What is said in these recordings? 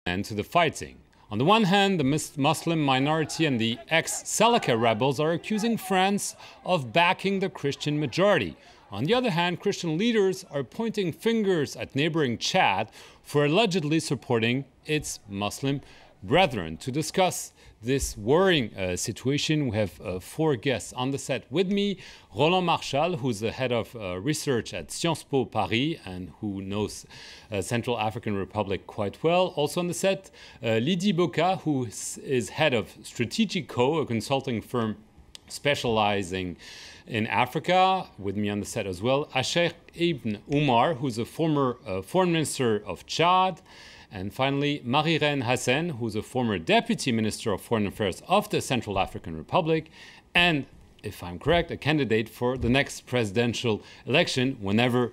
end to the fighting. On the one hand, the Muslim minority and the ex-Seleka rebels are accusing France of backing the Christian majority. On the other hand, Christian leaders are pointing fingers at neighboring Chad for allegedly supporting its Muslim brethren. To discuss this worrying situation, we have 4 guests on the set with me. Roland Marchal, who's the head of research at Sciences Po Paris and who knows Central African Republic quite well. Also on the set, Lydie Boka, who is head of Strategic Co, a consulting firm specializing in Africa, with me on the set as well. Asher Ibn Umar, who's a former foreign minister of Chad. And finally, Marie-Reine Hassen, who's a former deputy minister of foreign affairs of the Central African Republic, and, if I'm correct, a candidate for the next presidential election, whenever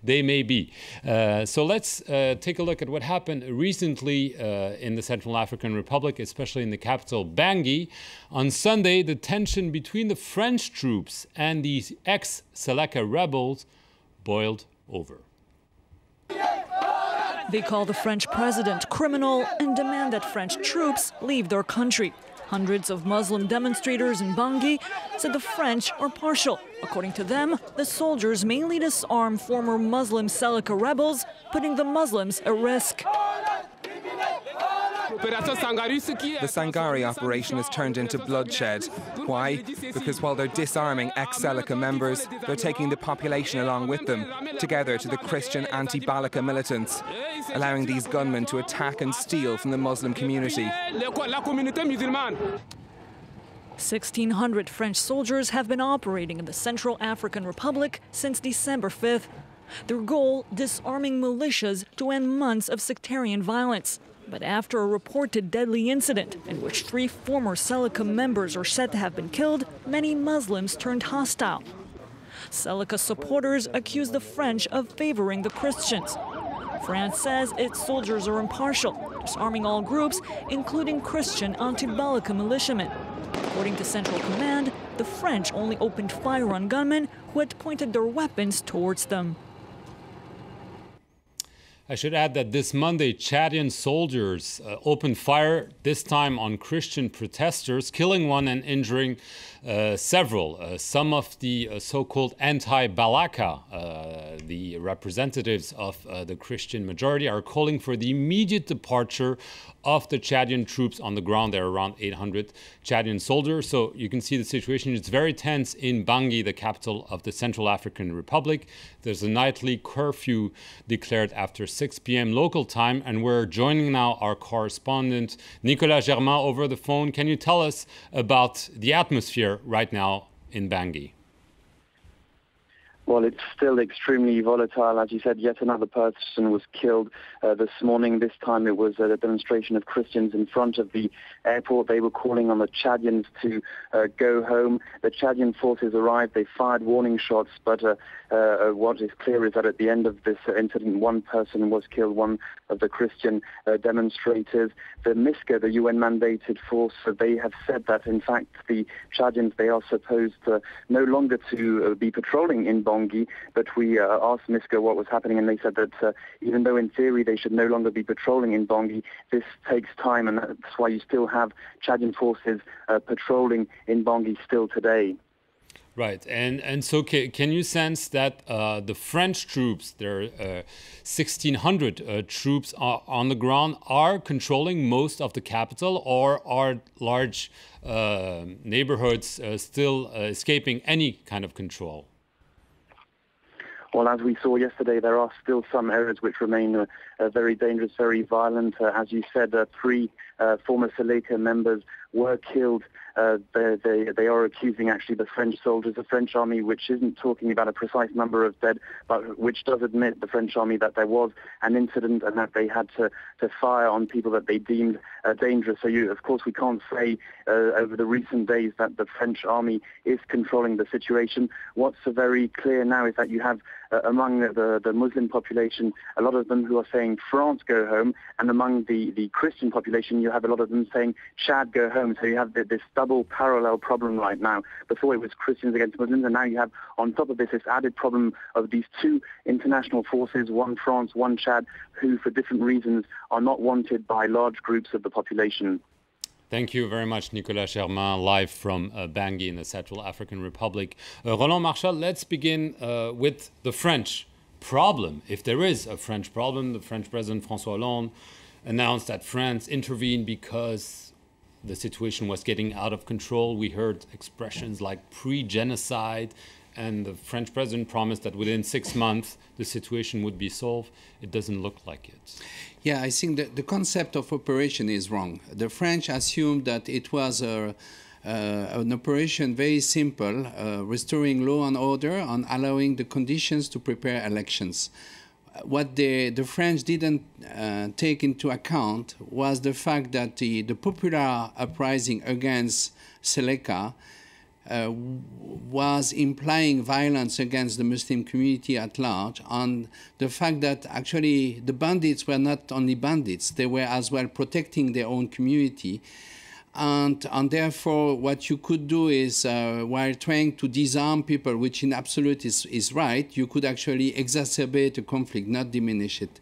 they may be. So let's take a look at what happened recently in the Central African Republic, especially in the capital, Bangui. On Sunday, the tension between the French troops and the ex-Seleka rebels boiled over. They call the French president criminal and demand that French troops leave their country. Hundreds of Muslim demonstrators in Bangui said the French are partial. According to them, the soldiers mainly disarm former Muslim Seleka rebels, putting the Muslims at risk. The Sangari operation has turned into bloodshed. Why? Because while they're disarming ex-Seleka members, they're taking the population along with them, together to the Christian anti-Balaka militants, allowing these gunmen to attack and steal from the Muslim community. 1,600 French soldiers have been operating in the Central African Republic since December 5th. Their goal, disarming militias to end months of sectarian violence. But after a reported deadly incident in which 3 former Seleka members are said to have been killed, many Muslims turned hostile. Seleka supporters accuse the French of favoring the Christians. France says its soldiers are impartial, disarming all groups, including Christian anti-Balaka militiamen. According to Central Command, the French only opened fire on gunmen who had pointed their weapons towards them. I should add that this Monday, Chadian soldiers opened fire, this time on Christian protesters, killing 1 and injuring several. Some of the so-called anti-Balaka, the representatives of the Christian majority, are calling for the immediate departure of the Chadian troops on the ground. There are around 800 Chadian soldiers. So you can see the situation. It's very tense in Bangui, the capital of the Central African Republic. There's a nightly curfew declared after 6 p.m. local time. And we're joining now our correspondent, Nicolas Germain, over the phone. Can you tell us about the atmosphere right now in Bangui? Well, it's still extremely volatile. As you said, yet another person was killed this morning. This time it was a demonstration of Christians in front of the airport. They were calling on the Chadians to go home. The Chadian forces arrived. They fired warning shots, but what is clear is that at the end of this incident, 1 person was killed, 1 of the Christian demonstrators. The MISCA, the UN-mandated force, they have said that, in fact, the Chadians, they are supposed no longer to be patrolling in Bangui, but we asked MISCA what was happening, and they said that even though in theory they should no longer be patrolling in Bangui, this takes time, and that's why you still have Chadian forces patrolling in Bangui still today. Right, and so can you sense that the French troops, there are 1,600 troops on the ground, are controlling most of the capital, or are large neighborhoods still escaping any kind of control? Well, as we saw yesterday, there are still some areas which remain very dangerous, very violent. As you said, 3 former Seleka members were killed. They are accusing actually the French soldiers, the French army, which isn't talking about a precise number of dead, but which does admit, the French army, that there was an incident and that they had to fire on people that they deemed dangerous. So of course, we can't say over the recent days that the French army is controlling the situation. What's very clear now is that you have among the Muslim population, a lot of them who are saying saying France go home, and among the Christian population you have a lot of them saying Chad go home. So you have this double parallel problem right now. Before it was Christians against Muslims, and now you have on top of this added problem of these two international forces, one France, one Chad, who for different reasons are not wanted by large groups of the population. Thank you very much, Nicolas Germain, live from Bangui in the Central African Republic. Roland Marchal, let's begin with the French problem. If there is a French problem, the French President François Hollande announced that France intervened because the situation was getting out of control. We heard expressions like pre-genocide, and the French president promised that within 6 months the situation would be solved. It doesn't look like it. Yeah, I think that the concept of operation is wrong. The French assumed that it was an operation very simple, restoring law and order and allowing the conditions to prepare elections. What the French didn't take into account was the fact that the popular uprising against Seleka was implying violence against the Muslim community at large, and the fact that actually the bandits were not only bandits, they were as well protecting their own community. And therefore, what you could do is, while trying to disarm people, which in absolute is right, you could actually exacerbate a conflict, not diminish it.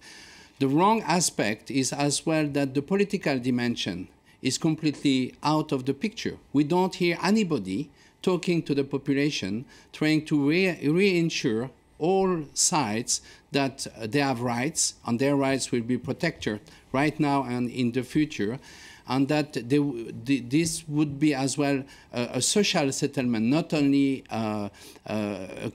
The wrong aspect is as well that the political dimension is completely out of the picture. We don't hear anybody talking to the population, trying to reassure all sides that they have rights, and their rights will be protected right now and in the future, and that this would be as well a social settlement, not only a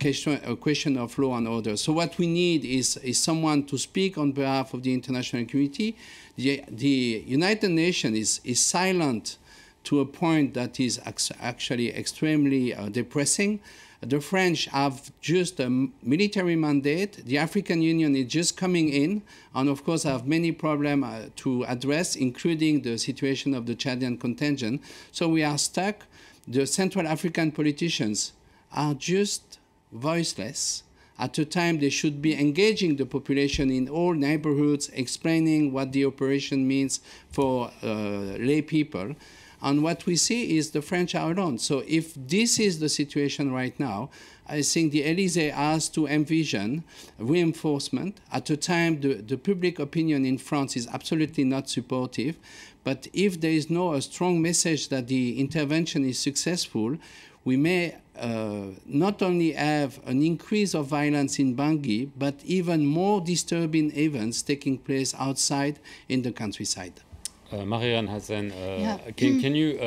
question of law and order. So what we need is someone to speak on behalf of the international community. The United Nations is silent to a point that is actually extremely depressing. The French have just a military mandate. The African Union is just coming in, and of course have many problems to address, including the situation of the Chadian contingent. So we are stuck. The Central African politicians are just voiceless. At a time they should be engaging the population in all neighborhoods, explaining what the operation means for lay people. And what we see is the French are alone. So if this is the situation right now, I think the Élysée has to envision reinforcement. At a time, the public opinion in France is absolutely not supportive. But if there is no a strong message that the intervention is successful, we may not only have an increase of violence in Bangui, but even more disturbing events taking place outside in the countryside. Marianne Hassan, can you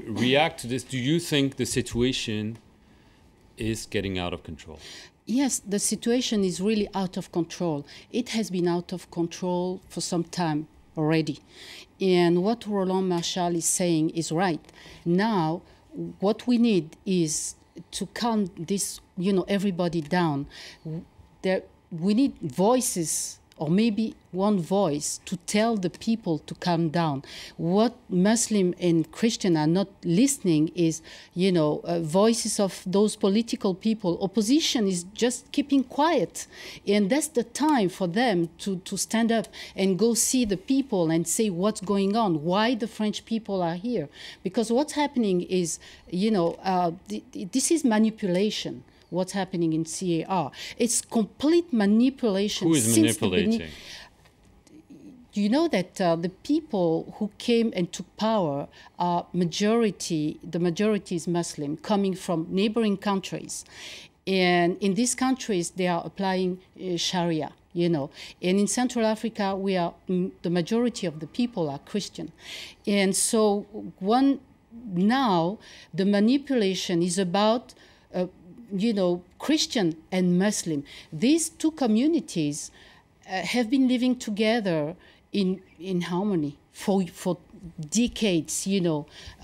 react to this? Do you think the situation is getting out of control? Yes, the situation is really out of control. It has been out of control for some time already. And what Roland Marchal is saying is right. Now, what we need is to calm this, everybody down. We need voices, or maybe one voice, to tell the people to calm down. What Muslim and Christian are not listening is, voices of those political people. Opposition is just keeping quiet. And that's the time for them to stand up and go see the people and say what's going on, why the French people are here. Because what's happening is, this is manipulation. What's happening in CAR. It's complete manipulation. Who is manipulating? You know that the people who came and took power are the majority is Muslim, coming from neighboring countries. And in these countries, they are applying Sharia, And in Central Africa, the majority of the people are Christian. And so now the manipulation is about Christian and Muslim. These two communities have been living together in harmony for decades,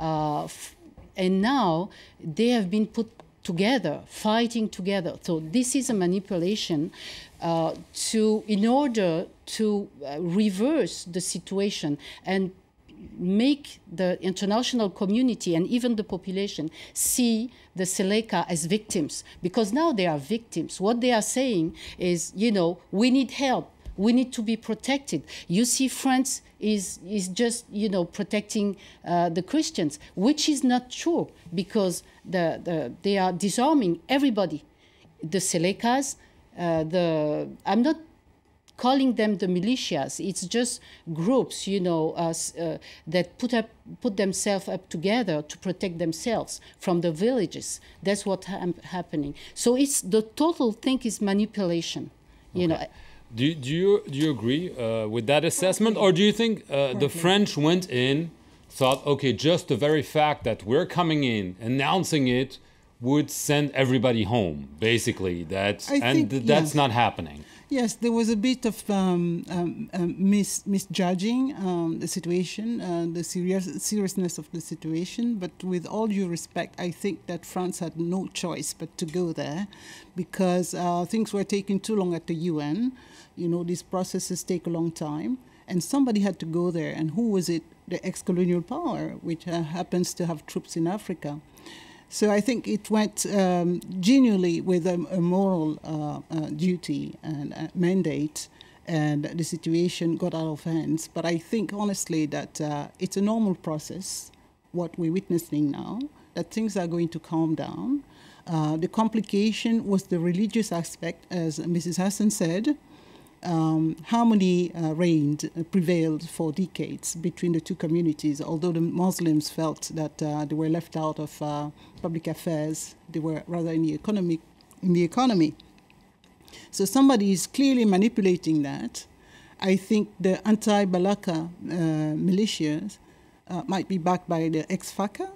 and now they have been put together, fighting together. So this is a manipulation in order to reverse the situation and make the international community and even the population see the Seleka as victims, because now they are victims. What they are saying is, we need help. We need to be protected. You see, France is just, protecting the Christians, which is not true, because they are disarming everybody. The Selekas, I'm not calling them the militias. It's just groups, that put themselves up together to protect themselves from the villages. That's what's happening. So it's the total thing is manipulation. Okay. Do you agree with that assessment, or do you think the French went in, thought, okay, just the very fact that we're coming in, announcing it, would send everybody home, basically? That's not happening. Yes, there was a bit of misjudging the situation, the seriousness of the situation. But with all due respect, I think that France had no choice but to go there, because things were taking too long at the UN. These processes take a long time, and somebody had to go there. And who was it? The ex-colonial power, which happens to have troops in Africa. So I think it went genuinely with a moral duty and mandate, and the situation got out of hands. But I think, honestly, that it's a normal process, what we're witnessing now, that things are going to calm down. The complication was the religious aspect, as Mrs. Hassan said. Harmony prevailed for decades between the two communities, although the Muslims felt that they were left out of public affairs. They were rather in the economy. So somebody is clearly manipulating that. I think the anti-Balaka militias might be backed by the ex-FACA,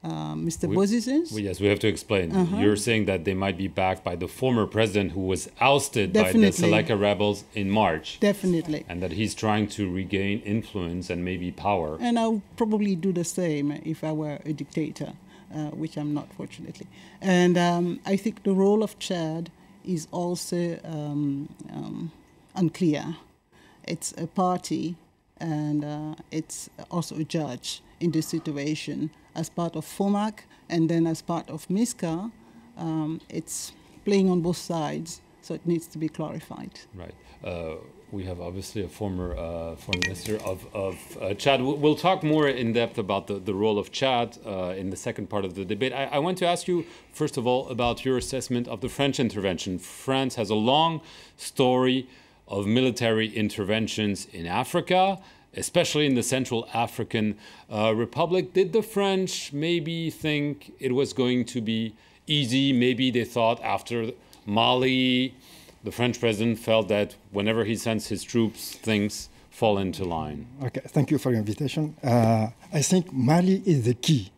Mr. Bozizes. Yes, we have to explain. You're saying that they might be backed by the former president who was ousted by the Seleka rebels in March. Definitely. And that he's trying to regain influence and maybe power. And I'll probably do the same if I were a dictator, which I'm not, fortunately. And I think the role of Chad is also unclear. It's a party, and it's also a judge in this situation. As part of FOMAC and then as part of MISCA, it's playing on both sides, so it needs to be clarified. Right. We have obviously a former foreign minister of Chad. We'll talk more in depth about the role of Chad in the second part of the debate. I want to ask you, first of all, about your assessment of the French intervention. France has a long story of military interventions in Africa, especially in the Central African Republic. Did the French maybe think it was going to be easy? Maybe they thought after Mali, the French president felt that whenever he sends his troops, things fall into line. Okay, thank you for your invitation. I think Mali is the key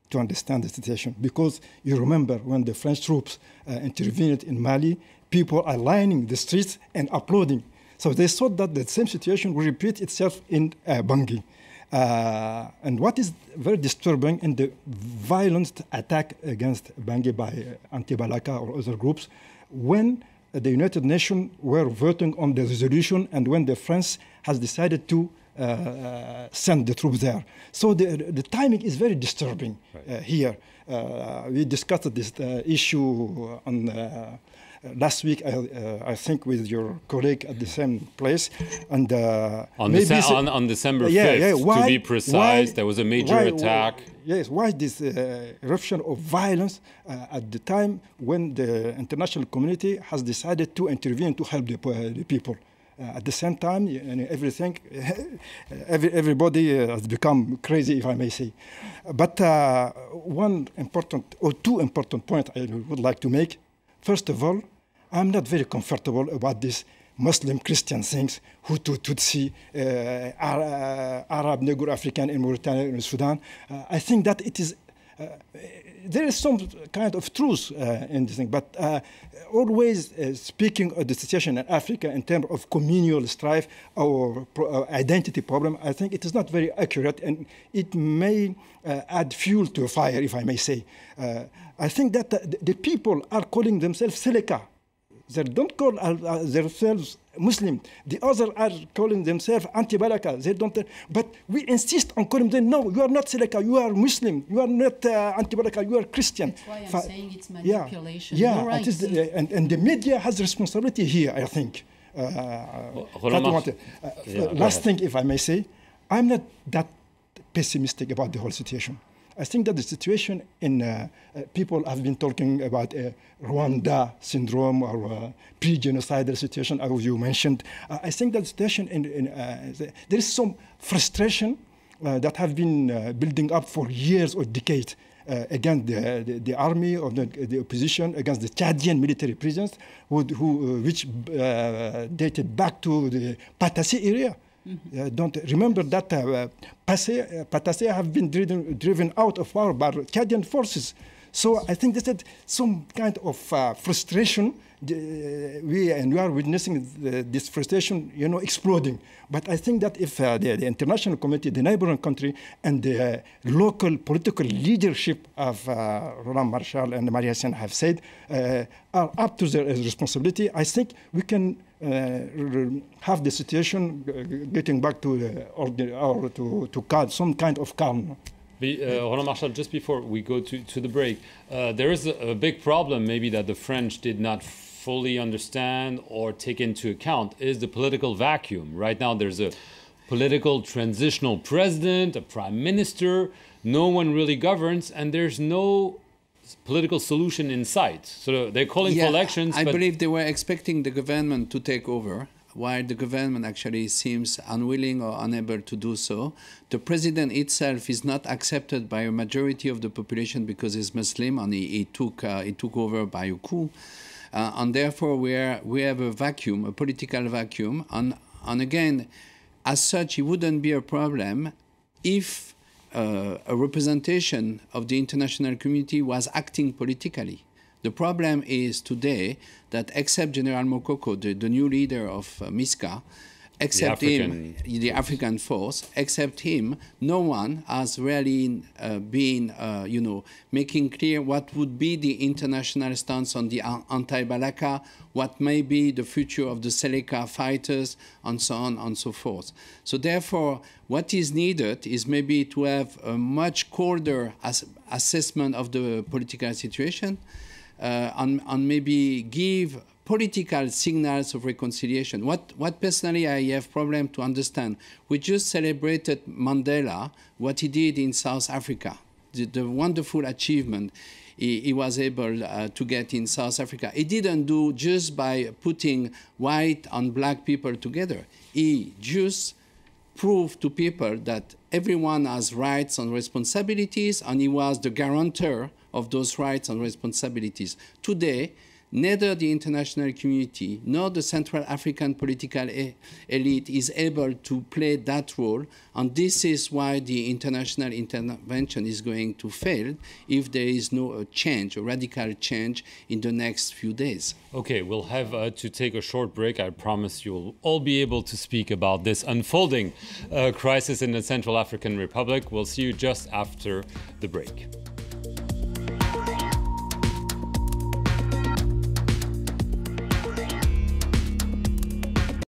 to understand the situation, because you remember when the French troops intervened in Mali, people are lining the streets and applauding. So they thought that the same situation will repeat itself in Bangui. And what is very disturbing in the violent attack against Bangui by anti-Balaka or other groups, when the United Nations were voting on the resolution and when the France has decided to send the troops there. So the timing is very disturbing here. We discussed this issue on last week, I think, with your colleague at the same place. And on December 5th, to be precise, there was a major attack. Why this eruption of violence at the time when the international community has decided to intervene to help the people? At the same time, everybody has become crazy, if I may say. But one important or two important points I would like to make. First of all, I'm not very comfortable about this Muslim-Christian things, Hutu, Tutsi, Arab, Negro-African in Mauritania and Sudan. I think that it is, there is some kind of truth in this thing, but always speaking of the situation in Africa in terms of communal strife or identity problem, I think it is not very accurate, and it may add fuel to a fire, if I may say. I think that the people are calling themselves Seleka. They don't call themselves Muslim. The others are calling themselves anti-Balaka. They don't. But we insist on calling them, no, you are not Seleka, you are Muslim. You are not anti-Balaka, you are Christian. That's why I'm saying it's manipulation. Yeah, right. And the media has responsibility here, I think. Last thing, if I may say, I'm not that pessimistic about the whole situation. I think that the situation in people have been talking about a Rwanda syndrome or pre-genocidal situation, as you mentioned. I think that the situation there is some frustration that have been building up for years or decades against the army or the opposition, against the Chadian military presence, which dated back to the Patassi area. Don't remember that Patassi have been driven out of power by Chadian forces. So I think that some kind of frustration. We are witnessing this frustration, exploding. But I think that if the international community, the neighboring country, and the local political leadership of Roland Marshall and Maria Sen have said are up to their responsibility, I think we can have the situation getting back to some kind of calm. Roland Marshall, just before we go to the break, there is a big problem maybe that the French did not fully understand or take into account is the political vacuum. Right now there's a political transitional president, a prime minister, no one really governs, and there's no political solution in sight. So they're calling for elections. I believe they were expecting the government to take over, while the government actually seems unwilling or unable to do so. The president itself is not accepted by a majority of the population because he's Muslim, and he took over by a coup. And therefore we have a vacuum, a political vacuum. And again, as such, it wouldn't be a problem if a representation of the international community was acting politically. The problem is today that except General Mokoko, the new leader of MISCA, except him, the African force, except him, no one has really been, making clear what would be the international stance on the anti-Balaka, what may be the future of the Seleka fighters, and so on and so forth. So therefore, what is needed is maybe to have a much colder assessment of the political situation, and maybe give political signals of reconciliation. What personally I have problem to understand, we just celebrated Mandela, what he did in South Africa, the wonderful achievement he was able to get in South Africa. He didn't do just by putting white and black people together. He just proved to people that everyone has rights and responsibilities, and he was the guarantor of those rights and responsibilities. Today, neither the international community nor the Central African political elite is able to play that role, and this is why the international intervention is going to fail if there is no change, a radical change in the next few days. Okay, we'll have to take a short break. I promise you'll all be able to speak about this unfolding crisis in the Central African Republic. We'll see you just after the break.